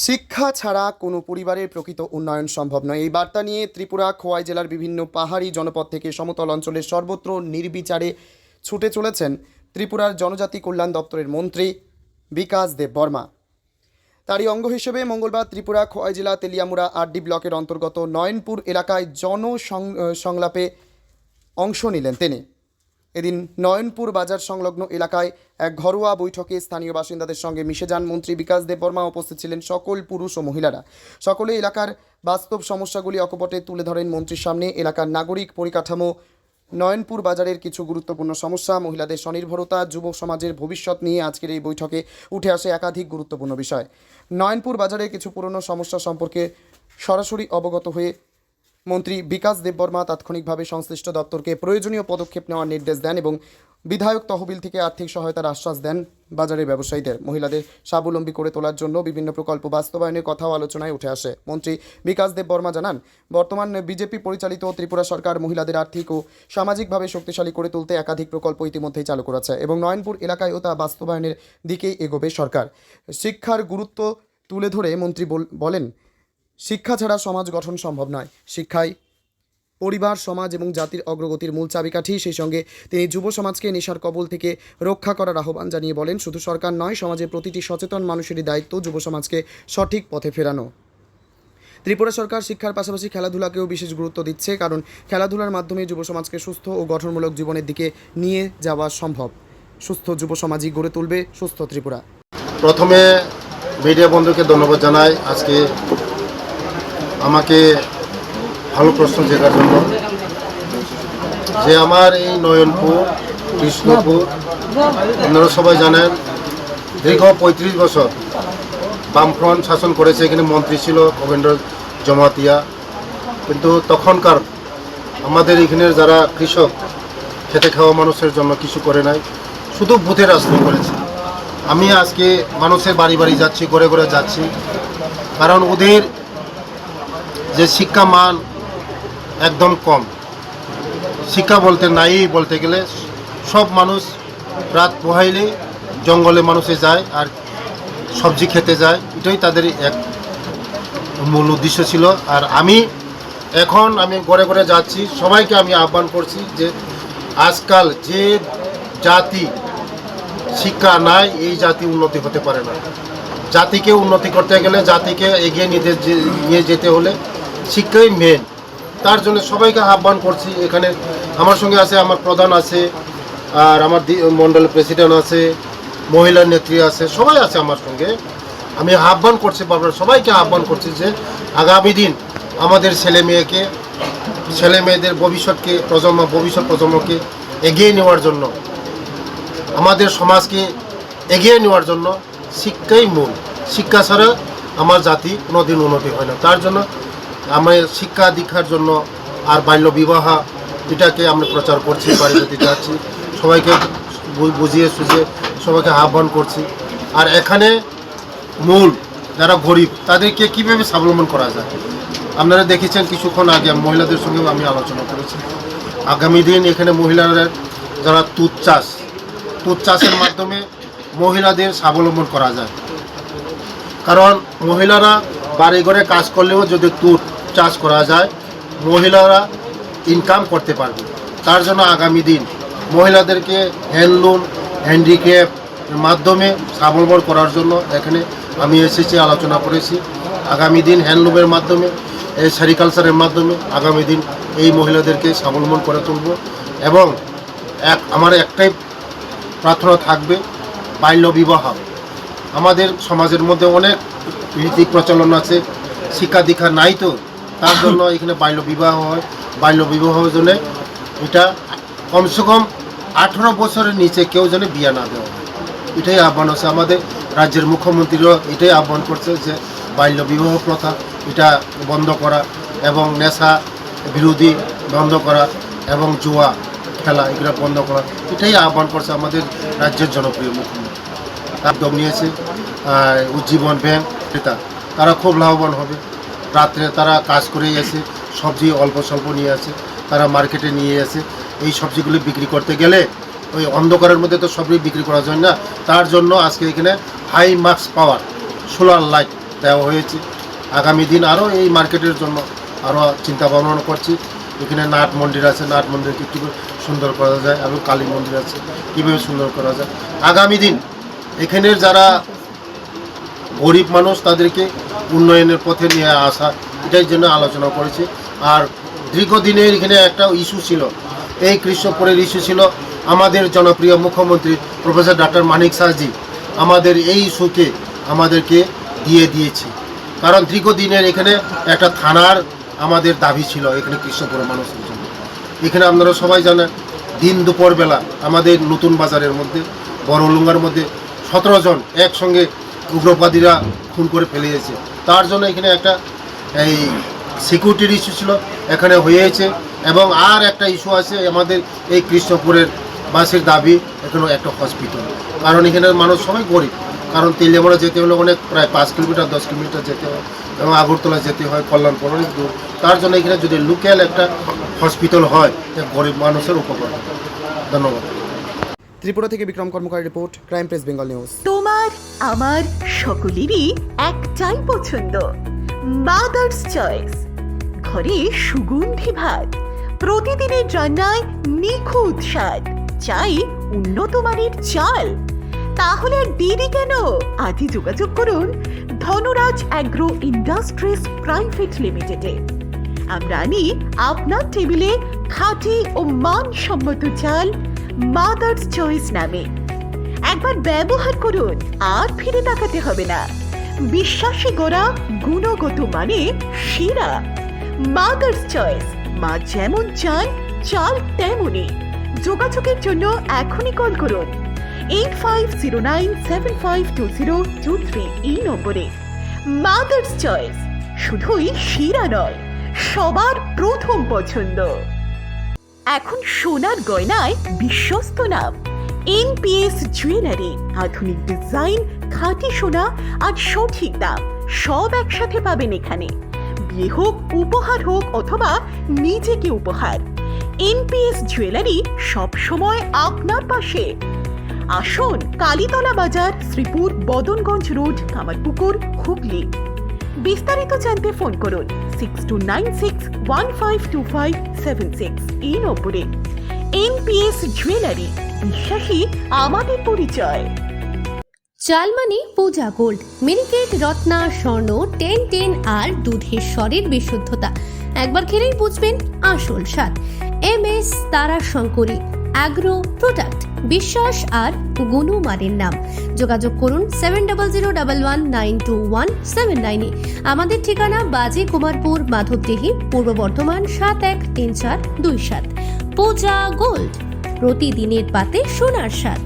শিক্ষা ছাড়া কোনো পরিবারের প্রকৃত উন্নয়ন সম্ভব নয়। এই বার্তা নিয়ে ত্রিপুরা খোয়াই জেলার বিভিন্ন পাহাড়ি জনপদ থেকে সমতল অঞ্চলের সর্বত্র নির্বিচারে ছুটে চলেছেন ত্রিপুরার জনজাতি কল্যাণ দপ্তরের মন্ত্রী বিকাশ দেব বর্মা। তারই অঙ্গ হিসেবে মঙ্গলবার ত্রিপুরা খোয়াই জেলা তেলিয়ামুড়া আরডি ব্লকের অন্তর্গত নয়নপুর এলাকায় জনসংলাপে অংশ নিলেন তিনি। এদিন নয়নপুর বাজার সংলগ্ন এলাকায় এক ঘরোয়া বৈঠকে স্থানীয় বাসিন্দাদের সঙ্গে মিশে যান মন্ত্রী বিকাশ দেব বর্মা। উপস্থিত ছিলেন সকল পুরুষ ও মহিলারা। সকলে এলাকার বাস্তব সমস্যাগুলি অকপটে তুলে ধরেন মন্ত্রীর সামনে। এলাকার নাগরিক পরিকাঠামো, নয়নপুর বাজারের কিছু গুরুত্বপূর্ণ সমস্যা, মহিলাদের স্বনির্ভরতা, যুব সমাজের ভবিষ্যৎ নিয়ে আজকের এই বৈঠকে উঠে আসে একাধিক গুরুত্বপূর্ণ বিষয়। নয়নপুর বাজারের কিছু পুরনো সমস্যা সম্পর্কে সরাসরি অবগত হয়ে মন্ত্রী বিকাশ দেব বর্মা তাৎক্ষণিকভাবে সংশ্লিষ্ট দপ্তরকে প্রয়োজনীয় পদক্ষেপ নেওয়ার নির্দেশ দেন এবং বিধায়ক তহবিল থেকে আর্থিক সহায়তার আশ্বাস দেন বাজারের ব্যবসায়ীদের। মহিলাদের স্বাবলম্বী করে তোলার জন্য বিভিন্ন প্রকল্প বাস্তবায়নের কথাও আলোচনায় উঠে আসে। মন্ত্রী বিকাশ দেব বর্মা জানান, বর্তমান বিজেপি পরিচালিত ত্রিপুরা সরকার মহিলাদের আর্থিক ও সামাজিকভাবে শক্তিশালী করে তুলতে একাধিক প্রকল্প ইতিমধ্যেই চালু করেছে এবং নয়নপুর এলাকায়ও তা বাস্তবায়নের দিকেই এগোবে সরকার। শিক্ষার গুরুত্ব তুলে ধরে মন্ত্রী বলেন, শিক্ষা ছাড়া সমাজ গঠন সম্ভব নয়। শিক্ষাই পরিবার, সমাজ এবং জাতির অগ্রগতির মূল চাবিকাঠি। সেই সঙ্গে তিনি যুব সমাজকে নেশার কবল থেকে রক্ষা করার আহ্বান জানিয়ে বলেন, শুধু সরকার নয়, সমাজের প্রতিটি সচেতন মানুষেরই দায়িত্ব যুব সমাজকে সঠিক পথে ফেরানো। ত্রিপুরা সরকার শিক্ষার পাশাপাশি খেলাধুলাকেও বিশেষ গুরুত্ব দিচ্ছে, কারণ খেলাধুলার মাধ্যমে যুব সমাজকে সুস্থ ও গঠনমূলক জীবনের দিকে নিয়ে যাওয়া সম্ভব। সুস্থ যুব সমাজই গড়ে তুলবে সুস্থ ত্রিপুরা। প্রথমে মিডিয়া বন্ধুকে ধন্যবাদ জানাই আজকে আমাকে ভালো প্রশ্ন জেতার জন্য। যে আমার এই নয়নপুর, কৃষ্ণপুর, আপনারা সবাই জানেন দীর্ঘ 35 বছর বামফ্রন্ট শাসন করেছে। এখানে মন্ত্রী ছিল ভবেন্দ্র জমাতিয়া, কিন্তু তখনকার আমাদের এখানের যারা কৃষক, খেতে খাওয়া মানুষের জন্য কিছু করে নাই, শুধু বুথের রাজনীতি করেছে। আমি আজকে মানুষের বাড়ি বাড়ি যাচ্ছি, ঘরে ঘরে যাচ্ছি, কারণ ওদের যে শিক্ষা মান একদম কম। শিক্ষা বলতে নাই বলতে গেলে সব মানুষ রাত পোহাইলেই জঙ্গলে মানুষে যায় আর সবজি খেতে যায়, এটাই তাদের এক মূল উদ্দেশ্য ছিল। আর আমি ঘরে ঘরে যাচ্ছি, সবাইকে আমি আহ্বান করছি যে আজকাল যে জাতি শিক্ষা নাই, এই জাতি উন্নতি হতে পারে না। জাতিকে উন্নতি করতে গেলে, জাতিকে এগিয়ে নিয়ে যেতে হলে শিক্ষাই মেন। তার জন্য সবাইকে আহ্বান করছি। এখানে আমার সঙ্গে আছে, আমার প্রধান আছে, আর আমার মণ্ডলের প্রেসিডেন্ট আছে, মহিলা নেত্রী আছে, সবাই আছে আমার সঙ্গে। আমি আহ্বান করছি, সবাইকে আহ্বান করছি যে আগামী দিন আমাদের ছেলে মেয়েদের ভবিষ্যৎ প্রজন্মকে এগিয়ে নেওয়ার জন্য, আমাদের সমাজকে এগিয়ে নেওয়ার জন্য শিক্ষাই মূল। শিক্ষা ছাড়া আমার জাতি কোনোদিন উন্নতি হয় না। তার জন্য আমরা শিক্ষা দীক্ষার জন্য আর বাল্য বিবাহ এটাকে আমরা প্রচার করছি, বাড়ি বাড়িতে যাচ্ছি, সবাইকে বুঝিয়ে সুঝিয়ে সবাইকে আহ্বান করছি। আর এখানে মূল যারা গরিব তাদেরকে কীভাবে স্বাবলম্বন করা যায়, আপনারা দেখেছেন কিছুক্ষণ আগে মহিলাদের সঙ্গেও আমি আলোচনা করেছি। আগামী দিন এখানে মহিলারা যারা তুঁত চাষের মাধ্যমে মহিলাদের স্বাবলম্বন করা যায়। কারণ মহিলারা বাড়ি ঘরে কাজ করলেও যদি তুঁত চাষ করা যায়, মহিলারা ইনকাম করতে পারবে। তার জন্য আগামী দিন মহিলাদেরকে হ্যান্ডলুম, হ্যান্ডিক্রাফট মাধ্যমে স্বাবলম্বন করার জন্য এখানে আমি এসেছি, আলোচনা করেছি। আগামী দিন হ্যান্ডলুমের মাধ্যমে, এই সেরিকালচারের মাধ্যমে আগামী দিন এই মহিলাদেরকে স্বাবলম্বন করে তুলব। এবং আমার একটাই প্রার্থনা থাকবে, বাল্য বিবাহ। আমাদের সমাজের মধ্যে অনেক রীতি প্রচলন আছে, শিক্ষা দীক্ষা নাই, তো তার জন্য এখানে বাল্য বিবাহ হয়। বাল্য বিবাহের জন্য এটা কমসে কম 18 বছরের নিচে কেউ যেন বিয়ে না দেওয়া হয়, এটাই আহ্বান আছে। আমাদের রাজ্যের মুখ্যমন্ত্রীও এটাই আহ্বান করছে যে বাল্য বিবাহ প্রথা এটা বন্ধ করা এবং নেশা বিরোধী বন্ধ করা এবং জুয়া খেলা এগুলো বন্ধ করা, এটাই আহ্বান করছে আমাদের রাজ্যের জনপ্রিয় মুখ্যমন্ত্রী। উদ্যোগ নিয়েছে উজ্জীবন ব্যাংক, তারা খুব লাভবান হবে। রাত্রে তারা কাজ করেই আসে, সবজি অল্প স্বল্প নিয়ে আসে, তারা মার্কেটে নিয়ে আসে। এই সবজিগুলি বিক্রি করতে গেলে ওই অন্ধকারের মধ্যে তো সবই বিক্রি করা যায় না। তার জন্য আজকে এখানে high marks power solar light দেওয়া হয়েছে। আগামী দিন আরও এই মার্কেটের জন্য আরও চিন্তা ভাবনা করছি। এখানে নাট মন্দির আছে, নাট মন্দিরকে কীভাবে সুন্দর করা যায়, এবং কালী মন্দির আছে কীভাবে সুন্দর করা যায়। আগামী দিন এখানের যারা গরিব মানুষ তাদেরকে উন্নয়নের পথে নিয়ে আসা, এটার জন্য আলোচনা করেছি। আর দীর্ঘদিনের এখানে একটা ইস্যু ছিল, এই কৃষ্ণপুরের ইস্যু ছিল। আমাদের জনপ্রিয় মুখ্যমন্ত্রী প্রফেসর ডক্টর মানিক সাহাজি আমাদের এই ইস্যুকে আমাদেরকে দিয়েছে। কারণ দীর্ঘদিনের এখানে একটা থানার আমাদের দাবি ছিল এখানে কৃষ্ণপুরের মানুষের জন্য। এখানে আপনারা সবাই জানেন, দিন দুপুরবেলা আমাদের নতুন বাজারের মধ্যে বড়লুঙ্গার মধ্যে 17 জন একসঙ্গে উগ্রবাদীরা খুন করে ফেলিয়েছে। তার জন্য এখানে একটা এই সিকিউরিটির ইস্যু ছিল, এখানে হয়েছে। এবং আর একটা ইস্যু আছে আমাদের এই কৃষ্ণপুরের বাসের দাবি, এখানে একটা হসপিটাল। কারণ এখানের মানুষ সবাই গরিব, কারণ তেলিয়ামোড়া যেতে হলে অনেক প্রায় 5 কিলোমিটার 10 কিলোমিটার যেতে হয়, এবং আগরতলা যেতে হয়, কল্যাণপুর অনেক দূর। তার জন্য এখানে যদি লোকাল একটা হসপিটাল হয়, গরিব মানুষের উপকার হবে। ধন্যবাদ। ত্রিপুরা থেকে Bikram Karmakar report, crime press Bengal news. তোমার আমার সকলেরই একটাই পছন্দ, মাদার্স চয়েস। ঘরে সুগন্ধি ভাত, প্রতিদিনের রান্নায় নিখুঁত স্বাদ, চাই উন্নত মানের চাল। তাহলে আর দেরি কেন? আজই যোগাযোগ করুন ধনরাজ অ্যাগ্রো ইন্ডাস্ট্রিজ প্রাইভেট লিমিটেডে। আমরা আনি আপনার টেবিলে খাঁটি ও মানসম্মত চাল মাদার্স চয়েস নামে। একবার ব্যবহার করুন, আর ফিরে তাকাতে হবে না। বিশ্বাসী গোড়া, গুণগত মানে সেরা। মাদার্স চয়েস, মা যেমন চান চাল তেমনই। যোগাযোগের জন্য এখনই কল করুন 8509752023 এই নম্বরে। মাদার্স চয়েস শুধুই সেরা নয়, সবার প্রথম পছন্দ। এখন সোনার গয়নায় বিশ্বস্ত নাম এনপিএস জুয়েলারি। আধুনিক ডিজাইন, খাঁটি সোনা আর সঠিক দাম সব একসাথে পাবেন এখানে। বিয়ে হোক, উপহার হোক, অথবা নিজেকে উপহার, এনপিএস জুয়েলারি সব সময় আপনার পাশে। আসুন কালীতলা বাজার, শ্রীপুর, বদনগঞ্জ রোড, কামারপুকুর, হুগলি। বিস্তারিত জানতে ফোন করুন 6296152576 এই নম্বরে। এনপিএস জুয়েলারি, বিশ্বাসী আমাদের পরিচয়। চাল মানে পূজা গোল্ড, মিনিকেট, রত্না, স্বর্ণ 1010 আর দুধের স্বরের বিশুদ্ধতা। একবার খেলেই বুঝবেন আসল স্বাদ। MS তারা শঙ্করী অ্যাগ্রো প্রোডাক্ট, বিশ্বাস আর গুণমানের নাম। যোগাযোগ করুন 7001192179 এ। আমাদের ঠিকানা বাজে কুমারপুর, মাধবদেহি, পূর্ব বর্ধমান 713427। পূজা গোল্ড, প্রতিদিনের পাতে সোনার স্বাদ।